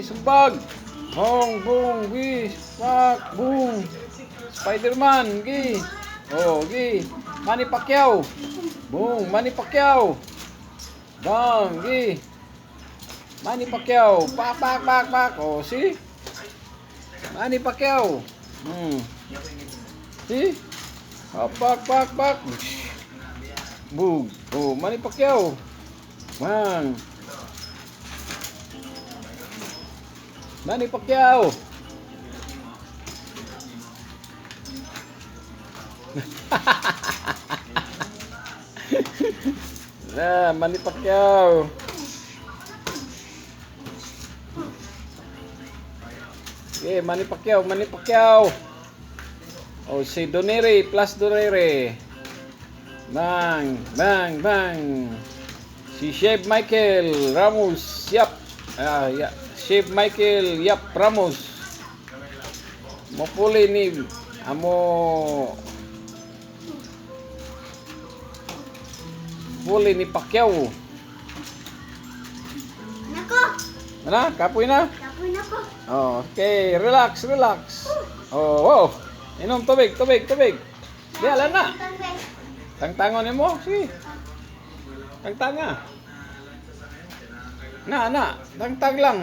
Sumbag. Hong, boom, gi. Pak, boom. Spider-Man, gi. Oh, gi. Manny Pacquiao. Boom, Manny Pacquiao. Bang, gi. Manny Pacquiao. Pak, pak, pak, pak. Oh, see? Manny Pacquiao. See? Oh, pak, pak, pak. Boom. Oh, Manny Pacquiao. Bang. Manny Pacquiao. Nah, Manny Pacquiao. Okay, Manny Pacquiao, Manny Pacquiao. Oh, si Donere plus Donere. Bang, bang, bang. Si Chef Michael Ramos, yap. Ya. Chef Michael, yap, Ramos. Mopuli ni amo puli ni Pacquiao. Nako, Mana? Kapoy na? kapoy na ko. Oh, okay, relax, relax. Oh, oh. Inom tubig, tubig, tubig. Di, ala na. Tangtangon mo, sige. Tangtanga. Na, tangtang lang.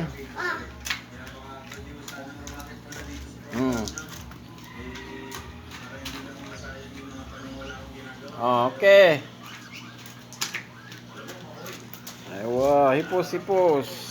Okay. Ay, wow, hipos, hipos.